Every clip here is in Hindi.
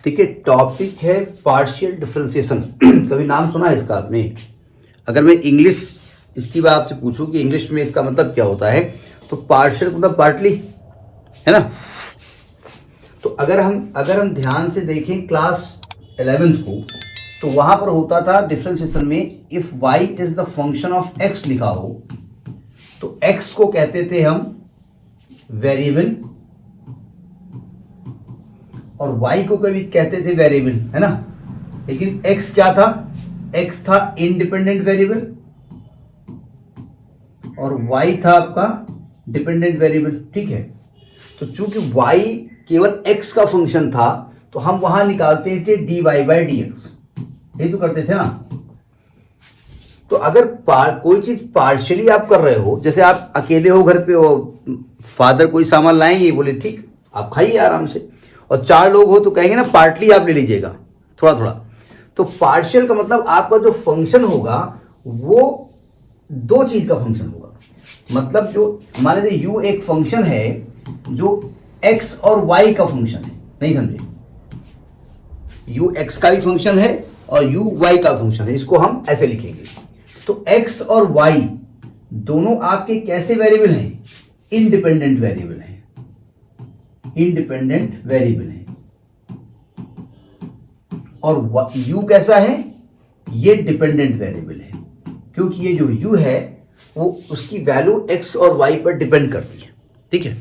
देखिए टॉपिक है पार्शियल डिफरेंशिएशन। कभी नाम सुना है इसका आपने? अगर मैं इंग्लिश इसकी बात आपसे पूछूं कि इंग्लिश में इसका मतलब क्या होता है, तो पार्शियल मतलब पार्टली, है ना। तो अगर हम ध्यान से देखें क्लास 11th को, तो वहां पर होता था डिफरेंशिएशन में if y is the function of x लिखा हो तो x को कहते थे हम वेरिएबल और y को कभी कहते थे वेरिएबल, है ना। लेकिन x क्या था? x था इंडिपेंडेंट वेरिएबल और y था आपका डिपेंडेंट वेरिएबल, ठीक है। तो चूंकि y केवल x का फंक्शन था तो हम वहां निकालते थे dy बाई डी एक्स, यही तो करते थे ना। तो अगर कोई चीज पार्शियली आप कर रहे हो, जैसे आप अकेले हो घर पे हो, फादर कोई सामान लाएंगे, बोले ठीक आप खाइए आराम से, और 4 लोग हो तो कहेंगे ना पार्टली आप ले लीजिएगा थोड़ा थोड़ा। तो पार्शियल का मतलब आपका जो फंक्शन होगा वो 2 चीज का फंक्शन होगा। मतलब जो मान लीजिए यू एक फंक्शन है जो x और y का फंक्शन है, नहीं समझे? यू x का भी फंक्शन है और यू y का फंक्शन है, इसको हम ऐसे लिखेंगे। तो x और y दोनों आपके कैसे वेरिएबल हैं? इंडिपेंडेंट वेरिएबल हैं, इंडिपेंडेंट वेरिएबल है। और u कैसा है? ये डिपेंडेंट वेरिएबल है, क्योंकि ये जो u है वो उसकी वैल्यू x और y पर डिपेंड करती है, ठीक है।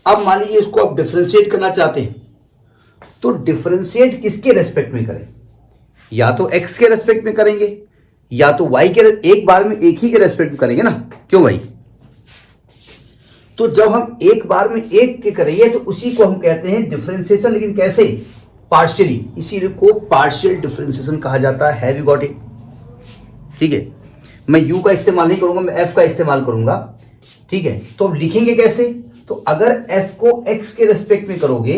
अब मान लीजिए इसको आप डिफरेंशिएट करना चाहते हैं, तो डिफरेंशिएट किसके रेस्पेक्ट में करें? या तो x के रेस्पेक्ट में करेंगे या तो y के, एक बार में एक ही के रेस्पेक्ट में करेंगे ना, क्यों भाई? तो जब हम एक बार में एक के करेंगे तो उसी को हम कहते हैं डिफरेंशिएशन। लेकिन कैसे? पार्शियली, इसी को पार्शियल डिफरेंशिएशन कहा जाता है। Have you got it? ठीक है, मैं u का इस्तेमाल नहीं करूंगा, मैं f का इस्तेमाल करूंगा, ठीक है। तो अब लिखेंगे कैसे? तो अगर f को x के रेस्पेक्ट में करोगे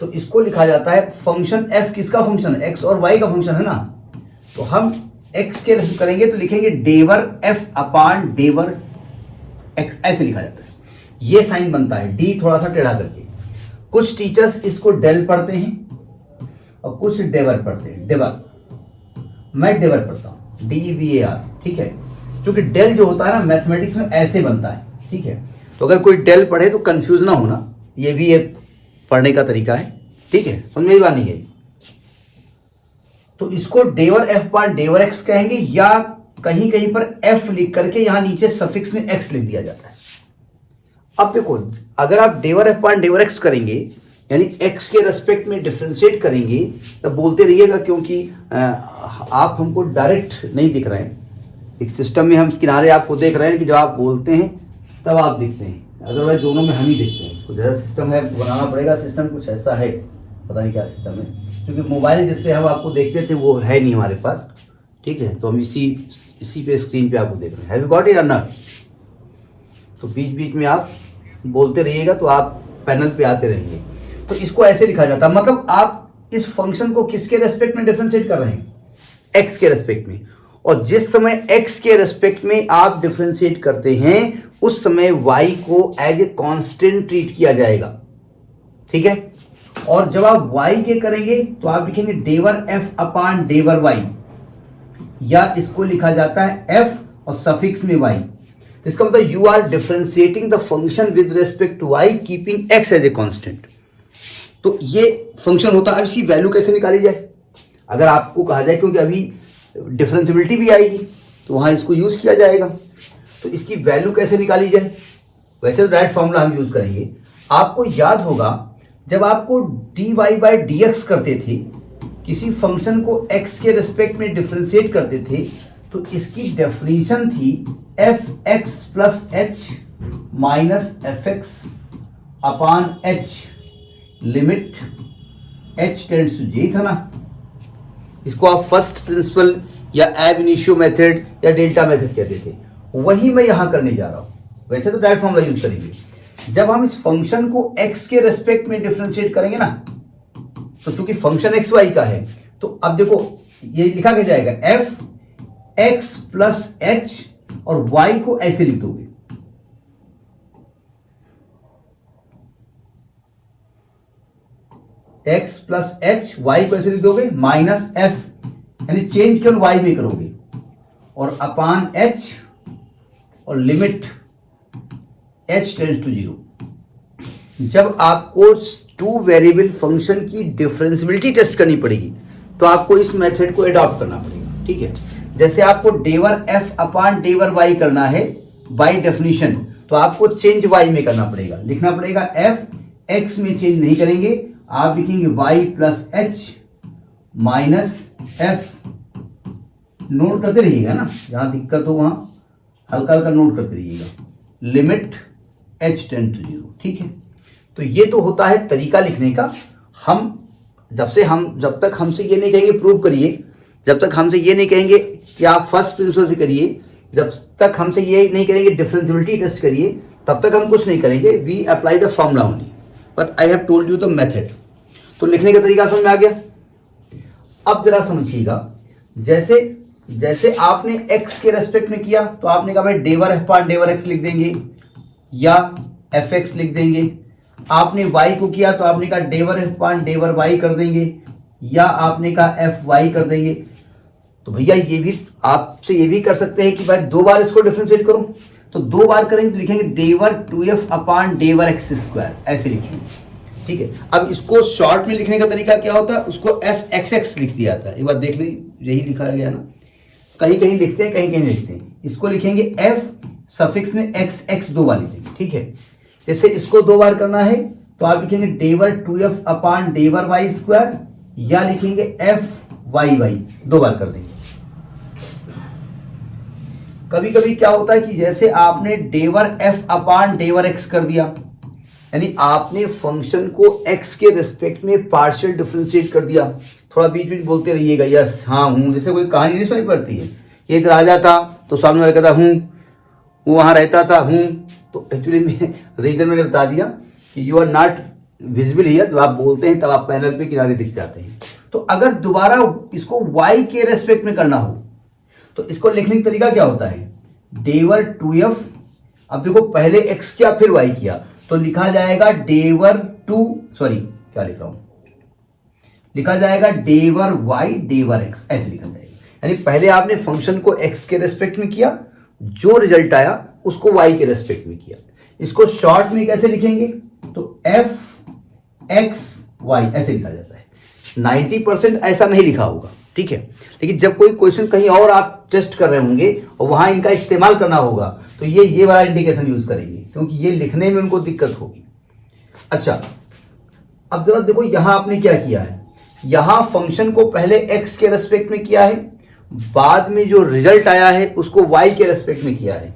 तो इसको लिखा जाता है फंक्शन f किसका फंक्शन है? x और y का फंक्शन है ना। तो हम x के रेस्पेक्ट करेंगे तो लिखेंगे डेवर f अपान डेवर x, ऐसे लिखा जाता है। ये साइन बनता है d थोड़ा सा टेढ़ा करके। कुछ टीचर्स इसको डेल पढ़ते हैं और कुछ डेवर पढ़ते हैं, डेवर। मैं डेवर पढ़ता हूं, DEVAR, ठीक है। क्योंकि डेल जो होता है ना मैथमेटिक्स में ऐसे बनता है, ठीक है। तो अगर कोई डेल पढ़े तो कंफ्यूज ना होना, ये भी एक पढ़ने का तरीका है, ठीक है। समझ में बात नहीं है? तो इसको डेवर f पार डेवर x कहेंगे, या कहीं कहीं पर f लिख करके यहां नीचे सफिक्स में x लिख दिया जाता है। अब देखो, अगर आप डेवर f पार डेवर x करेंगे यानी x के रेस्पेक्ट में डिफरेंशिएट करेंगे, तब बोलते रहिएगा, क्योंकि आप हमको डायरेक्ट नहीं दिख रहे हैं। एक सिस्टम में हम किनारे आपको देख रहे हैं कि जब आप बोलते हैं तब आप दिखते हैं, अदरवाइज दोनों में हम ही दिखते हैं। कुछ ऐसा सिस्टम है, बनाना पड़ेगा सिस्टम, कुछ ऐसा है, पता नहीं क्या सिस्टम है। क्योंकि मोबाइल जिससे हम आपको देखते थे वो है नहीं हमारे पास, ठीक है। तो हम इसी पे स्क्रीन पे आपको देख रहे हैं। हैव यू गॉट इट और नॉट? तो बीच बीच में आप बोलते रहिएगा तो आप पैनल पे आते रहेंगे। तो इसको ऐसे लिखा जाता है, मतलब आप इस फंक्शन को किसके रेस्पेक्ट में डिफरेंशिएट कर रहे हैं? x के रेस्पेक्ट में। और जिस समय x के रेस्पेक्ट में आप डिफरेंशिएट करते हैं उस समय y को एज ए कांस्टेंट ट्रीट किया जाएगा, ठीक है। और जब आप y के करेंगे तो आप लिखेंगे डेवर f अपान डेवर y, या इसको लिखा जाता है f और सफिक्स में y। तो इसका मतलब you are differentiating the function with respect to y keeping x as a constant. तो ये फंक्शन होता है। अब इसकी वैल्यू कैसे निकाली जाए? अगर आपको कहा जाए, क्योंकि अभी डिफरेंशिएबिलिटी भी आएगी तो वहां इसको यूज किया जाएगा, तो इसकी वैल्यू कैसे निकाली जाए? वैसे तो डायरेक्ट फॉर्मूला हम यूज करेंगे। आपको याद होगा जब आपको dy बाई डी एक्स करते थे, किसी फंक्शन को x के रेस्पेक्ट में डिफरेंशिएट करते थे, तो इसकी डेफिनेशन थी fx plus h minus fx upon h limit h tends to, यही था ना। इसको आप फर्स्ट प्रिंसिपल या एब इनिशियो मेथड या डेल्टा मेथड कहते थे, वही मैं यहां करने जा रहा हूं। वैसे तो डायरेक्ट फॉर्मूला यूज करेंगे। जब हम इस फंक्शन को x के रेस्पेक्ट में डिफरेंशिएट करेंगे ना, तो क्योंकि फंक्शन एक्स वाई का है, तो अब देखो ये लिखा क्या जाएगा, f x प्लस h, और y को ऐसे लिख दोगे, एक्स प्लस एच, वाई को ऐसे लिख दोगे माइनस एफ, यानी चेंज केवल वाई में करोगे, और अपान एच, और लिमिट एच टेंड्स टू 0। जब आपको टू वेरिएबल फंक्शन की डिफरेंशियबिलिटी टेस्ट करनी पड़ेगी तो आपको इस मेथड को अडॉप्ट करना पड़ेगा, ठीक है। जैसे आपको डेवर एफ अपान डेवर वाई करना है बाय डेफिनेशन, तो आपको चेंज वाई में करना पड़ेगा, लिखना पड़ेगा एफ, एक्स में चेंज नहीं करेंगे, आप लिखेंगे Y plus H minus F. Note करते रहिएगा ना, जहां दिक्कत हो वहां हल्का हल्का नोट करते रहिएगा, लिमिट एच टेंड टू 0, ठीक है। तो ये तो होता है तरीका लिखने का। जब तक हमसे ये नहीं कहेंगे प्रूव करिए, जब तक हमसे ये नहीं कहेंगे कि आप फर्स्ट प्रिंसिपल से करिए, जब तक हमसे ये नहीं करेंगे डिफरेंशियबिलिटी टेस्ट करिए, तब तक हम कुछ नहीं करेंगे। We apply the formula only, but I have told you the method. तो लिखने का तरीका समझ में आ गया। अब जरा समझिएगा, जैसे आपने x के रेस्पेक्ट में किया तो आपने कहा भाई डेवर एफ पान डेवर एक्स लिख देंगे या एफ एक्स लिख देंगे। आपने y को किया तो आपने कहा डेवर एफ पान डेवर y कर देंगे, या आपने कहा एफ वाई कर देंगे। तो भैया ये भी आपसे ये भी कर सकते हैं कि भाई 2 बार इसको डिफरेंशिएट करो, तो 2 बार करेंगे तो लिखेंगे डेवर 2f अपान डेवर एक्स स्क्वायर, ऐसे लिखेंगे, ठीक है। अब इसको शॉर्ट में लिखने का तरीका क्या होता है, उसको एफ एक्स एक्स लिख दिया जाता है। एक बार देख ली, यही लिखा गया ना, कहीं कहीं लिखते हैं कहीं कहीं लिखते हैं। इसको लिखेंगे एफ सफिक्स में एक्स एक्स 2 बार लिखेंगे, ठीक है। जैसे इसको 2 बार करना है तो आप लिखेंगे डेवर 2f अपान डेवर वाई स्क्वायर, या लिखेंगे एफ वाई वाई 2 बार कर देंगे। कभी कभी क्या होता है कि जैसे आपने डेवर एफ अपान डेवर एक्स कर दिया, यानी आपने फंक्शन को x के रिस्पेक्ट में पार्शियल डिफरेंशिएट कर दिया। थोड़ा बीच बीच बोलते रहिएगा यस हाँ हूँ, जैसे कोई कहानी नहीं सुनाई पड़ती है, एक राजा था तो सामने वाला कहता हूँ, वो वहाँ रहता था हूँ। तो एक्चुअली में रीजन मैंने बता दिया कि you are not visible here, जब आप बोलते हैं तब आप पैनल पे किनारे दिख जाते हैं। तो अगर दोबारा इसको y के रेस्पेक्ट में करना हो तो इसको लिखने का तरीका क्या होता है, डेवर 2f, अब देखो पहले x किया फिर y किया, तो लिखा जाएगा डेवर क्या लिख रहा हूं, लिखा जाएगा डेवर y डेवर x, ऐसे लिखा जाएगा। यानी पहले आपने फंक्शन को x के रेस्पेक्ट में किया, जो रिजल्ट आया उसको y के रेस्पेक्ट में किया। इसको शॉर्ट में कैसे लिखेंगे, तो f x y ऐसे लिखा जाता है। 90% ऐसा नहीं लिखा होगा, ठीक है, लेकिन जब कोई क्वेश्चन कहीं और आप टेस्ट कर रहे होंगे और वहां इनका इस्तेमाल करना होगा तो ये वाला इंडिकेशन यूज करेंगे, क्योंकि ये लिखने में उनको दिक्कत होगी। अच्छा, अब जरा देखो यहां आपने क्या किया है, यहां फंक्शन को पहले x के रेस्पेक्ट में किया है, बाद में जो रिजल्ट आया है उसको y के रेस्पेक्ट में किया है।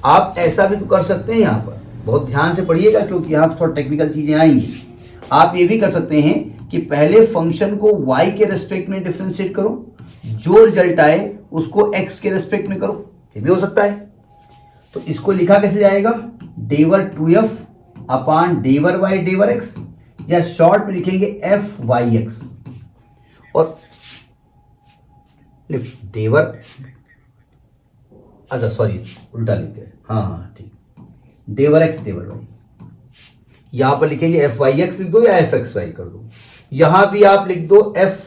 आप ऐसा भी तो कर सकते हैं, यहां पर बहुत ध्यान से पढ़िएगा क्योंकि यहां थोड़ा टेक्निकल चीजें आएंगी। आप ये भी कर सकते हैं कि पहले फंक्शन को y के रेस्पेक्ट में डिफरेंशिएट करो, जो रिजल्ट आए उसको x के रेस्पेक्ट में करो, ये भी हो सकता है। तो इसको लिखा कैसे जाएगा, डेवर 2f अपान डेवर y डेवर x, या शॉर्ट में लिखेंगे एफ वाई एक्स, और डेवर, अच्छा सॉरी उल्टा लिखते हैं, हाँ ठीक, डेवर x डेवर y, यहां पर लिखेंगे एफ वाई एक्स लिख दो या एफ एक्स वाई कर दो, यहां भी आप लिख दो एफ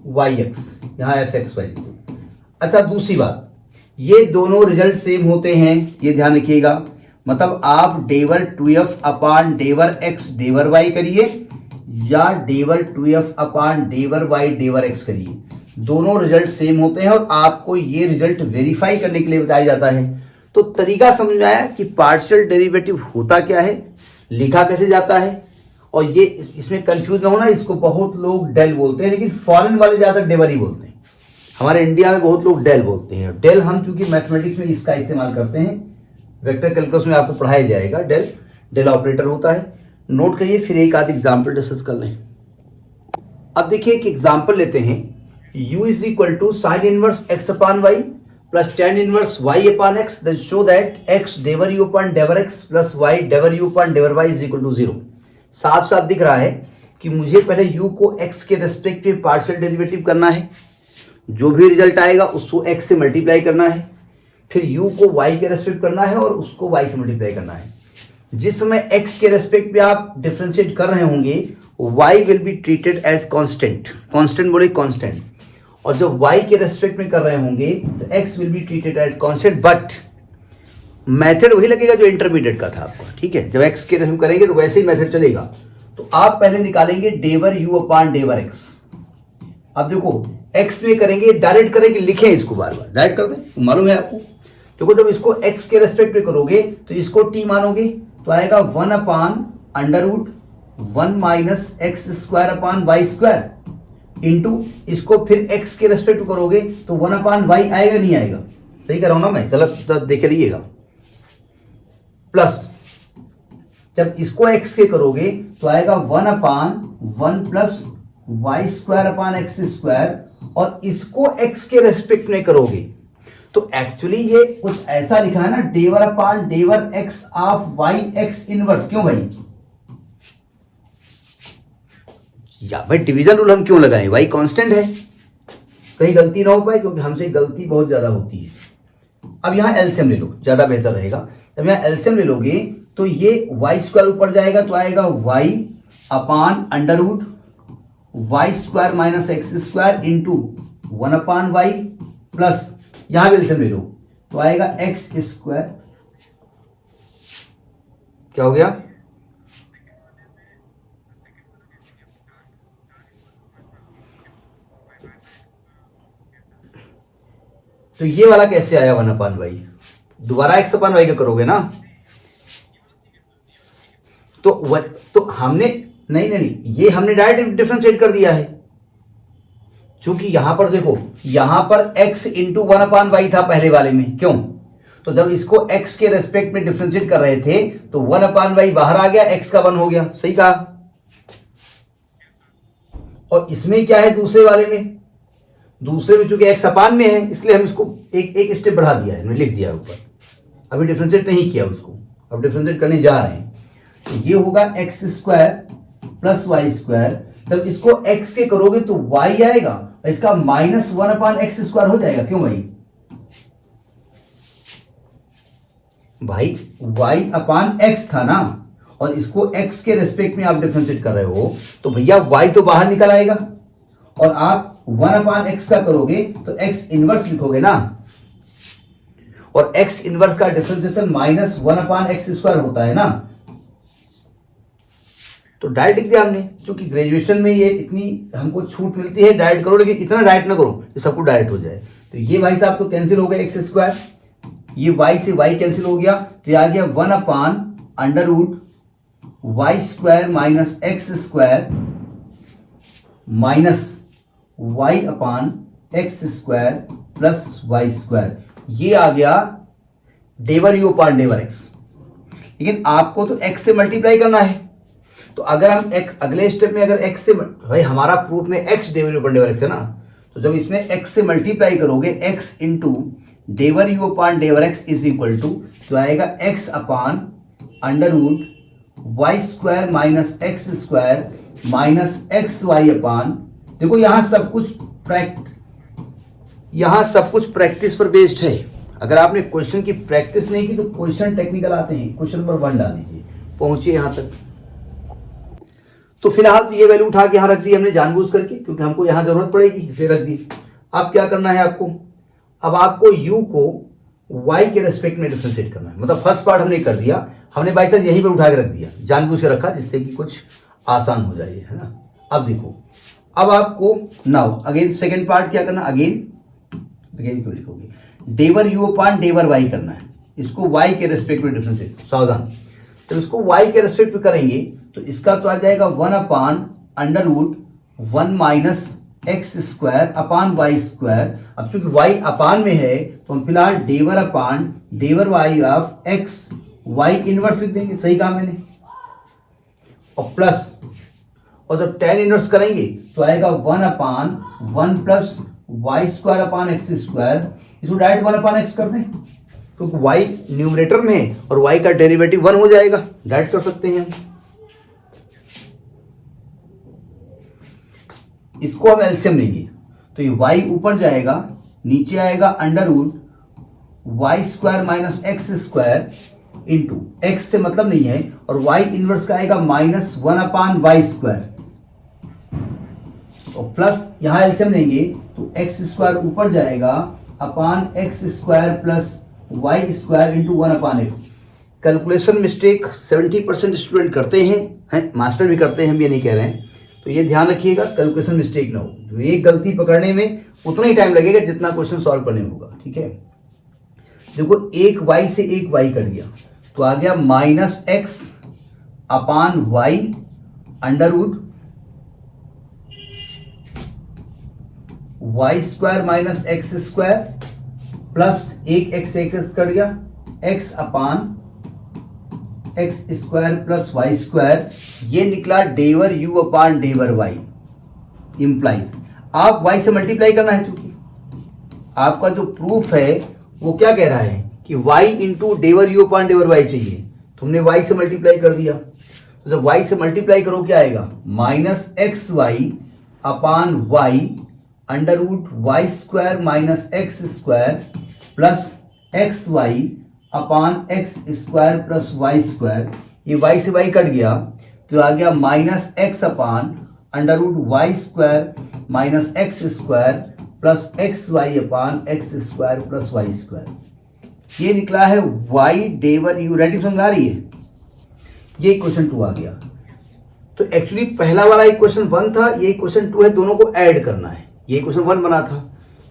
वाई एक्स, यहां एफ एक्स वाई लिख दो। अच्छा, दूसरी बात, ये दोनों रिजल्ट सेम होते हैं, ये ध्यान रखिएगा। मतलब आप डेवर 2f अपान डेवर x डेवर y करिए या डेवर 2f अपान डेवर y डेवर x करिए, दोनों रिजल्ट सेम होते हैं और आपको ये रिजल्ट वेरीफाई करने के लिए बताया जाता है। तो तरीका समझ में आया कि पार्शियल डेरिवेटिव होता क्या है, लिखा कैसे जाता है, और ये इसमें कंफ्यूज ना होना, इसको बहुत लोग डेल बोलते हैं, लेकिन फॉरेन वाले ज्यादा डेवर ही बोलते हैं। हमारे इंडिया में बहुत लोग डेल बोलते हैं। डेल हम चूंकि मैथमेटिक्स में इसका इस्तेमाल करते हैं, वेक्टर कैलकुलस में आपको पढ़ाया जाएगा, डेल ऑपरेटर होता है। नोट करिए, फिर एक आध एग्जाम्पल डिस्कस कर लें। अब देखिए एक एग्जाम्पल लेते हैं, u is equal to sine inverse x upon Y plus tan inverse y upon X, then show that x डेवर u अपान डेवर x प्लस y डेवर u अपान डेवर y इज इक्वल टू 0। साफ साफ दिख रहा है कि मुझे पहले u को x के रेस्पेक्ट में पार्शियल डेरिवेटिव करना है, जो भी रिजल्ट आएगा उसको x से मल्टीप्लाई करना है, फिर u को y के रेस्पेक्ट करना है और उसको y से मल्टीप्लाई करना है। जिस समय x के रेस्पेक्ट पे आप डिफरेंशिएट कर रहे होंगे y will be treated as constant, constant बोले कांस्टेंट, और जब y के रेस्पेक्ट में कर रहे होंगे तो x will be treated as constant, but method वही लगेगा जो इंटरमीडिएट का था आपको, ठीक है। जब x के रेस्पेक्ट करेंगे तो वैसे ही मेथड चलेगा। तो आप पहले निकालेंगे डेवर u अपान डेवर x। अब देखो x में करेंगे, डायरेक्ट करेंगे, लिखें इसको बार बार, डायरेक्ट कर दें, मालूम है आपको। देखो जब इसको x के रेस्पेक्ट में करोगे तो इसको t मानोगे तो आएगा 1 upon under root 1 minus x square upon Y square into इसको फिर x के रेस्पेक्ट में करोगे तो 1 अपान वाई आएगा, नहीं आएगा? सही कर रहा हूं ना मैं? गलत देख रहिएगा। प्लस जब इसको x के करोगे तो आएगा 1 upon 1 plus Y square upon x square, और इसको x के रेस्पेक्ट में करोगे तो एक्चुअली ये कुछ ऐसा लिखा है ना, डेवर अपान डेवर x of y x inverse. क्यों भाई? या भाई डिवीजन रूल हम क्यों लगाएं? y कांस्टेंट है, कहीं गलती ना हो पाए, क्योंकि हमसे गलती बहुत ज्यादा होती है। अब यहां एलसीएम ले लो, ज्यादा बेहतर रहेगा। जब यहां एलसीएम ले लोगे तो ये वाई स्क्वायर ऊपर जाएगा तो आएगा y upon under root Y square minus x square into 1 upon Y, plus यहां भी एलसीएम ले लो तो आएगा एक्स स्क्वायर, क्या हो गया? तो ये वाला कैसे आया 1 अपान वाई? दोबारा एक्स अपान वाई का करोगे ना, तो हमने नहीं, ये हमने डायरेक्ट डिफरेंशिएट कर दिया है, क्योंकि यहां पर देखो, यहां पर x इंटू 1 अपान वाई था पहले वाले में। क्यों? तो जब इसको x के रेस्पेक्ट में डिफरेंशिएट कर रहे थे तो 1 अपान वाई बाहर आ गया, x का 1 हो गया। सही कहा। और इसमें क्या है दूसरे वाले में? दूसरे में चूंकि x अपान में है इसलिए हम इसको एक स्टेप बढ़ा दिया है, हमने लिख दिया है ऊपर, अभी डिफरेंशिएट नहीं किया उसको, अब डिफरेंशिएट करने जा रहे हैं। तो ये होगा x square plus Y square, जब इसको x के करोगे तो y आएगा, इसका माइनस 1 अपान एक्स स्क्वायर हो जाएगा। क्यों भाई? भाई y अपान x था ना, और इसको x के रेस्पेक्ट में आप डिफरेंशिएट कर रहे हो तो भैया y तो बाहर निकल आएगा, और आप 1 अपान एक्स का करोगे तो x इनवर्स लिखोगे ना, और x इनवर्स का differentiation minus 1 upon x square होता है ना, तो डायरेक्ट लिख दिया हमने। क्योंकि ग्रेजुएशन में ये इतनी हमको छूट मिलती है, डायरेक्ट करो, लेकिन इतना डायरेक्ट ना करो कि सब कुछ डायरेक्ट हो जाए। तो ये भाई साहब तो कैंसिल हो गया एक्स स्क्वायर, ये y से y कैंसिल हो गया, तो ये आ गया 1 upon under root Y square minus x square minus Y upon x square plus Y square. ये आ गया डेवर u अपान डेवर x। लेकिन आपको तो x से मल्टीप्लाई करना है, तो अगर हम x अगले स्टेप में अगर x से, भाई हमारा प्रूफ में x डेवर u अपान डेवर x है ना, तो जब इसमें x से मल्टीप्लाई करोगे x इंटू डेवर u अपान डेवर x इज इक्वल टू, तो आएगा x upon under root Y square minus x square minus X Y upon, देखो यहां सब कुछ प्रैक्टिस पर बेस्ड है। अगर आपने क्वेश्चन की प्रैक्टिस नहीं की तो क्वेश्चन टेक्निकल आते हैं, क्वेश्चन नंबर 1 डाल दीजिए, पहुंचिए यहां तक। तो फिलहाल तो ये वैल्यू उठा के यहां रख दी हमने जानबूझ करके, क्योंकि हमको यहां जरूरत पड़ेगी इसलिए रख दी। अब क्या करना है आपको? अब आपको u को y के रेस्पेक्ट में डिफरेंशिएट करना है। मतलब फर्स्ट पार्ट हमने कर दिया, हमने बाई चांस यहीं पर उठा के रख दिया, जानबूझ के रखा जिससे कि कुछ आसान हो जाए, है ना। अब देखो, अब आपको नाउ अगेन सेकेंड पार्ट क्या करना, अगेन क्यों लिखोगे, डेवर u अपान डेवर y करना है। इसको y के रेस्पेक्ट में डिफरेंशिएट, सावधान, जब इसको y के रेस्पेक्ट में करेंगे तो इसका तो आ जाएगा 1 upon under root 1 minus x square upon Y square. अब चूंकि y अपान में है तो हम फिलहाल डेवर अपान डेवर y of x y inverse लिख देंगे। सही कहा मैंने। और प्लस, और जब tan इनवर्स करेंगे तो आएगा 1 upon 1 plus Y square upon x square. इसको डायरेक्ट 1 अपान एक्स कर दें, क्योंकि y न्यूमरेटर में है और y का डेरिवेटिव 1 हो जाएगा, डायरेक्ट कर सकते हैं हम। इसको हम एलसीएम लेंगे तो ये y ऊपर जाएगा, नीचे आएगा under root Y square minus x square into X से मतलब नहीं है, और y इनवर्स का आएगा माइनस 1 अपान वाई स्क्वायर। और प्लस यहाँ एलसीएम लेंगे तो एक्स स्क्वायर ऊपर जाएगा upon x square plus Y square into 1/x। Calculation mistake 70% student करते हैं, मास्टर भी करते हैं, हम ये नहीं कह रहे हैं, तो ये ध्यान रखिएगा कैलकुलेशन मिस्टेक ना हो। जो एक गलती पकड़ने में उतना ही टाइम लगेगा जितना क्वेश्चन सॉल्व करने में होगा, ठीक है। देखो एक y से एक y कट गया तो आ गया -x upon y under root Y square minus x square plus एक एक्स कट गया x upon x square plus Y square, ये निकला डेवर u अपान डेवर y। इंप्लाइज आप y से मल्टीप्लाई करना है, चूंकि आपका जो प्रूफ है वो क्या कह रहा है कि y इंटू डेवर u अपान डेवर y चाहिए, तुमने y से मल्टीप्लाई कर दिया, तो जब y से मल्टीप्लाई करो क्या आएगा -xy upon y under root Y square minus x square plus X Y upon x square plus Y square. ये y से y कट गया तो आ गया -x upon under root Y square minus x square plus X Y upon x square plus Y square. ये निकला है y डेवर u। रेडी समझ आ रही है? ये क्वेश्चन 2 आ गया। तो एक्चुअली पहला वाला इक्वेशन 1 था, ये इक्वेशन 2 है, दोनों को ऐड करना है। ये क्वेश्चन 1 बना था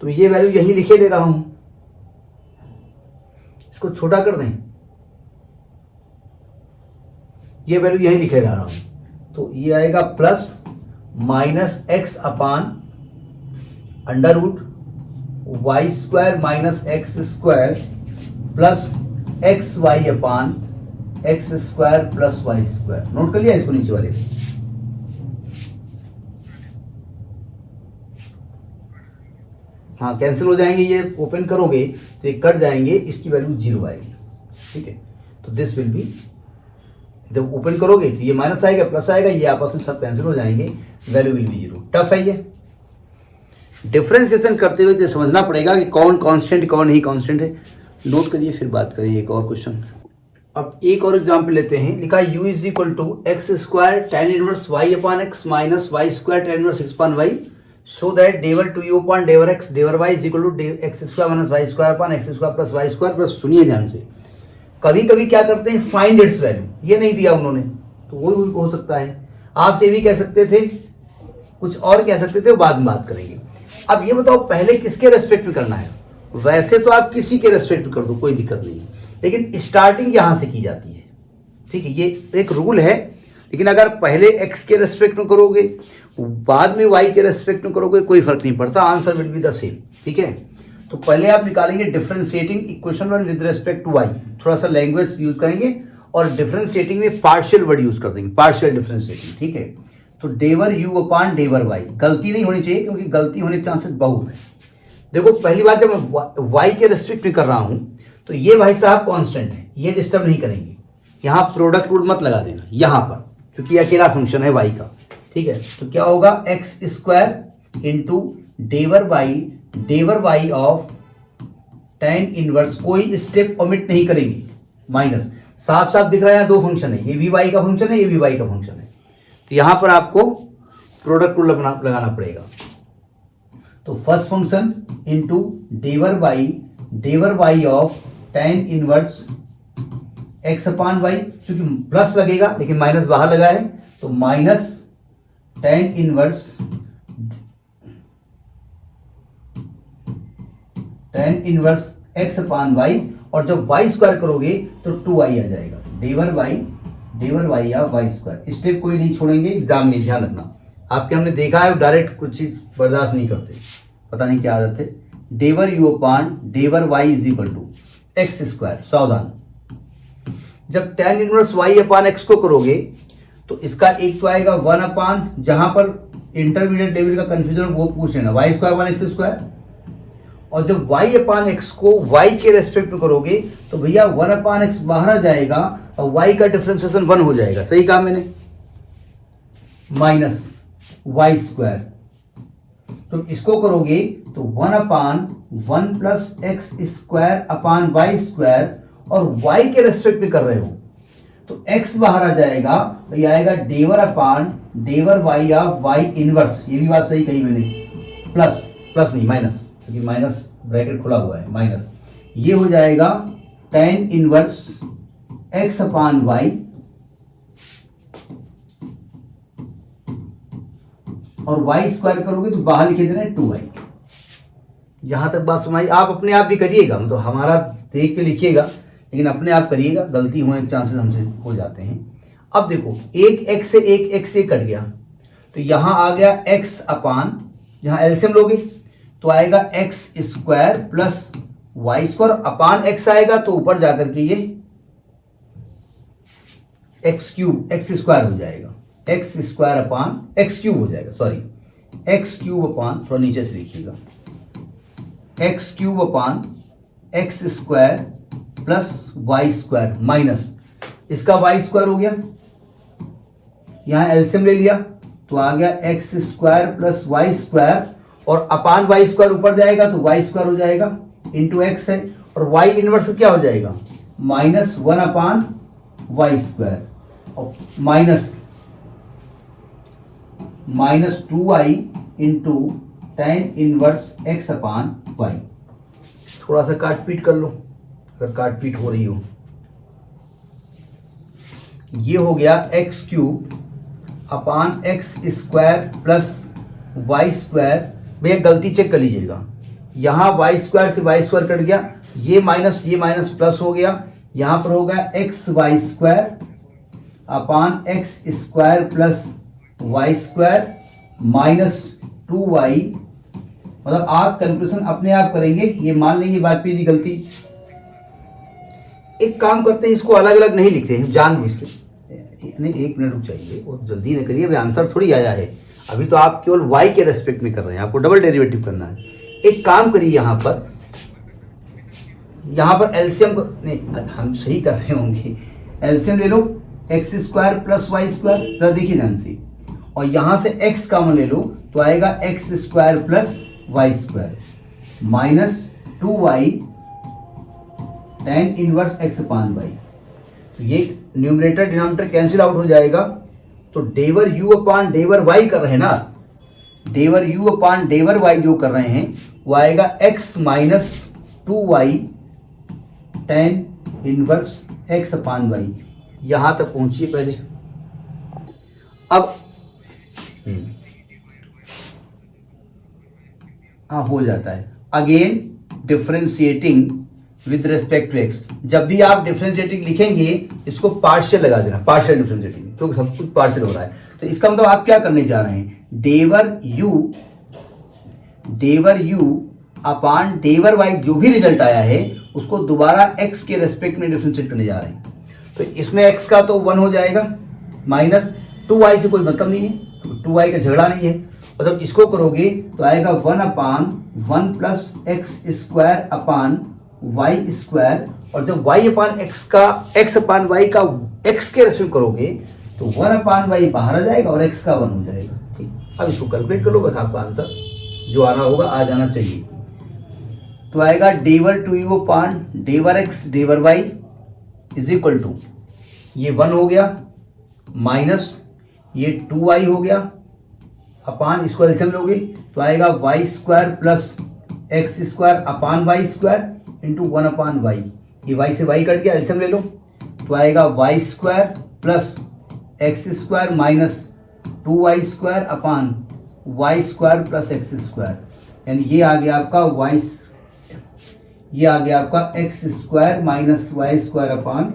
तो ये वैल्यू यही लिखे दे रहा हूं, इसको छोटा कर दें, ये वैल्यू यही लिखे जा रहा हूं, तो ये आएगा plus -x upon under root Y square minus x square plus X Y upon x square plus Y square. Note कर लिया इसको नीचे वाले? हाँ, कैंसिल हो जाएंगे, ये ओपन करोगे तो ये कट जाएंगे, इसकी वैल्यू 0 आएगी, ठीक है। तो दिस विल बी, जब ओपन करोगे तो ये माइनस आएगा प्लस आएगा, ये आपस में सब कैंसिल हो जाएंगे, वैल्यू विल बी 0। टफ है ये। डिफरेंशिएशन करते हुए तो समझना पड़ेगा कि कौन कांस्टेंट कौन ही कांस्टेंट है। नोट करिए, फिर बात करेंगे एक और क्वेश्चन। अब एक और एग्जाम्पल लेते हैं। लिखा u is equal to X square tan inverse Y upon X minus Y square tan inverse X upon Y, so that डेवर टू यू अपान डेवर एक्स डेवर Y is equal to X square minus Y square upon x square plus Y square plus. सुनिए ध्यान से, कभी कभी क्या करते हैं, फाइंड इट्स वैल्यू, ये नहीं दिया उन्होंने तो वो हो सकता है। आपसे भी कह सकते थे, कुछ और कह सकते थे, बाद में बात करेंगे। अब ये बताओ पहले किसके रेस्पेक्ट में करना है? वैसे तो आप किसी के रेस्पेक्ट में कर दो, कोई दिक्कत नहीं है, लेकिन स्टार्टिंग यहां से की जाती है, ठीक है। ये एक रूल है, लेकिन अगर पहले x के रेस्पेक्ट में करोगे बाद में y के रेस्पेक्ट में करोगे कोई फर्क नहीं पड़ता, answer will be the same, ठीक है। तो पहले आप निकालेंगे differentiating equation one with respect to y, थोड़ा सा लैंग्वेज यूज करेंगे और डिफरेंशिएटिंग में पार्शियल वर्ड यूज कर देंगे, पार्शियल डिफरेंशिएटिंग, ठीक है। तो डेवर u अपान डेवर y, गलती नहीं होनी चाहिए क्योंकि गलती होने के चांसेस बहुत है। देखो पहली बात, जब मैं y के रेस्पेक्ट में कर रहा हूं तो ये भाई साहब कांस्टेंट है, ये डिस्टर्ब नहीं करेंगे। यहाँ प्रोडक्ट रूल मत लगा देना यहाँ पर, क्योंकि ये अकेला फंक्शन है y का, ठीक है। तो क्या होगा, एक्स स्क्वायर इंटू डेवर वाई ऑफ टेन इनवर्स, कोई स्टेप ओमिट नहीं करेंगे, माइनस, साफ साफ दिख रहा है यहाँ दो फंक्शन है, ये भी y का फंक्शन है, ये भी y का फंक्शन है। तो यहाँ पर आपको प्रोडक्ट रूल लगाना पड़ेगा। तो फर्स्ट फंक्शन इंटू डेवर Y of tan inverse X upon Y, क्योंकि प्लस लगेगा लेकिन माइनस बाहर लगा है, तो minus tan inverse X upon Y, और जब वाई स्क्वायर करोगे तो 2y आ जाएगा, डेवर वाई या वाई स्क्वायर। स्टेप कोई नहीं छोड़ेंगे, एग्जाम में ध्यान रखना। आपके हमने देखा है डायरेक्ट कुछ चीज बर्दाश्त नहीं करते, पता नहीं क्या आदत है। डेवर यू अपान डेवर Y is equal to X square, सावधान। जब tan inverse Y upon x को करोगे तो इसका एक तो आएगा 1 अपान, जहां पर इंटरमीडिएट लेवल का कंफ्यूजन वो पूछ लेना, y square upon x square. और जब वाई अपान एक्स को वाई के रेस्पेक्ट में करोगे तो भैया 1 अपान एक्स बाहर आ जाएगा और वाई का डिफरेंशिएशन 1 हो जाएगा, सही कहा मैंने, माइनस वाई स्क्वायर। तो इसको करोगे तो 1 upon 1 plus x square upon Y square, और y के रेस्पेक्ट में कर रहे हो तो x बाहर आ जाएगा तो ये आएगा डेवर अपान डेवर y या y इनवर्स, ये भी बात सही कही मैंने, प्लस प्लस नहीं माइनस, क्योंकि माइनस ब्रैकेट खुला हुआ है, माइनस ये हो जाएगा tan inverse x upon y और y स्क्वायर करोगे तो बाहर लिखे देना 2y। जहां तक बात समझ, आप अपने आप भी करिएगा, मतलब हमारा देख के लिखिएगा, लेकिन अपने आप करिएगा, गलती होने के चांसेस हमसे हो जाते हैं। अब देखो एक x से एक x से कट गया तो यहां आ गया x अपान, जहां एलसीएम लोगे तो आएगा x square plus Y square upon x आएगा तो ऊपर जाकर के ये x क्यूब x स्क्वायर हो जाएगा, x square upon x cube हो जाएगा, सॉरी x क्यूब अपान, थोड़ा नीचे से लिखिएगा, x cube upon x square plus Y square minus इसका y स्क्वायर हो गया, यहां एलसीएम ले लिया तो आ गया x square plus Y square और अपान वाई स्क्वायर ऊपर जाएगा तो वाई स्क्वायर हो जाएगा इंटू एक्स है, और वाई इनवर्स क्या हो जाएगा -1 अपान वाई स्क्वायर और minus 2y into tan inverse x upon Y. थोड़ा सा काट पीट कर लो अगर काट पीट हो रही हो। ये हो गया x cube upon x square plus Y square. भैया गलती चेक कर लीजिएगा, यहाँ वाई स्क्वायर से वाई स्क्वायर कट गया, ये माइनस प्लस हो गया, यहाँ पर होगा x y square upon x square plus Y square minus 2y। मतलब आप कैलकुलेशन अपने आप करेंगे, ये मान लेंगे बात पे जी गलती। एक काम करते हैं, इसको अलग अलग नहीं लिखते हैं जानबूझ के, नहीं 1 मिनट रुक चाहिए, वो जल्दी न करिए, अभी आंसर थोड़ी आया है, अभी तो आप केवल y के रेस्पेक्ट में कर रहे हैं, आपको डबल डेरिवेटिव करना है। एक काम करिए, यहाँ पर एलसीएम नहीं हम सही कर रहे होंगे, एलसीएम ले लो x square plus Y square, जरा देखिए ध्यान से, और यहां से x कॉमन ले लो तो आएगा x square plus Y square minus 2y tan inverse x upon y. ये न्यूमरेटर डिनोमिनेटर कैंसिल आउट हो जाएगा, तो डेवर u अपान डेवर y कर रहे हैं ना, डेवर u अपान डेवर y जो कर रहे हैं वो आएगा x minus 2y tan inverse x upon y. यहां तक पहुंचिए पहले। अब हाँ हो जाता है, again differentiating with respect to x. जब भी आप डिफरेंशिएटिंग लिखेंगे इसको पार्शियल लगा देना, पार्शियल डिफरेंशिएटिंग, क्योंकि सब कुछ पार्शियल हो रहा है। तो इसका मतलब आप क्या करने जा रहे हैं, डेवर यू अपान डेवर वाई जो भी रिजल्ट आया है उसको दोबारा एक्स के रेस्पेक्ट में डिफरेंशिएट करने जा रहे हैं। तो इसमें एक्स का तो 1 हो जाएगा, माइनस 2y से कोई मतलब नहीं है, तो 2y का झगड़ा नहीं है, और जब इसको करोगे तो आएगा 1 upon 1 plus x square upon Y square, और जब y अपान एक्स का x अपान वाई का x के रेस्पेक्ट करोगे तो 1 अपान वाई बाहर आ जाएगा और x का 1 हो जाएगा। ठीक, अब इसको कैलकुलेट कर लो, बस आपका आंसर जो आना होगा आ जाना चाहिए। तो आएगा डेवर टू यू अपान डेवर एक्स डेवर वाई इज इक्वल टू, ये 1 हो गया माइनस ये 2y हो गया अपान, इसको एलसीएम लोगे तो आएगा y square plus x square upon Y square into 1 upon y. ये y से y कट गया, एलसीएम ले लो तो आएगा y square plus x square minus 2y square upon Y square plus x square, यानी ये आ गया आपका ये आ गया आपका x square minus Y square upon,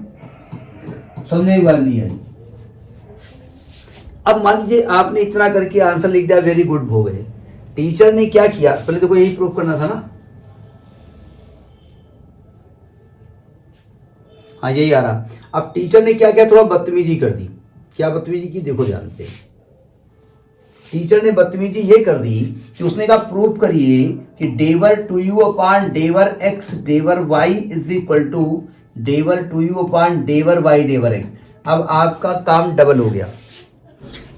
समझने की बात नहीं है। अब मान लीजिए आपने इतना करके आंसर लिख दिया, वेरी गुड हो गए। टीचर ने क्या किया, पहले तो यही प्रूफ करना था ना, हाँ यही आ रहा। अब टीचर ने क्या किया, थोड़ा बदतमीजी कर दी। क्या बदतमीजी की, देखो ध्यान से। टीचर ने बदतमीजी ये कर दी कि उसने कहा प्रूफ करिए कि डेवर टू यू अपान डेवर एक्स डेवर वाई इज इक्वल टू डेवर टू यू अपान डेवर वाई डेवर एक्स। अब आपका काम डबल हो गया।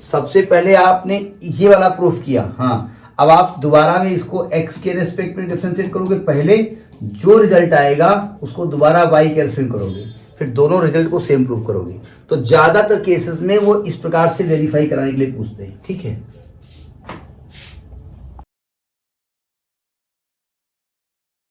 सबसे पहले आपने ये वाला प्रूफ किया, हाँ, अब आप दोबारा में इसको x के रेस्पेक्ट में डिफरेंशिएट करोगे, पहले जो रिजल्ट आएगा उसको दोबारा y के रेस्पेक्ट करोगे, फिर दोनों रिजल्ट को सेम प्रूव करोगे। तो ज़्यादातर केसेस में वो इस प्रकार से वेरीफाई कराने के लिए पूछते हैं, ठीक है।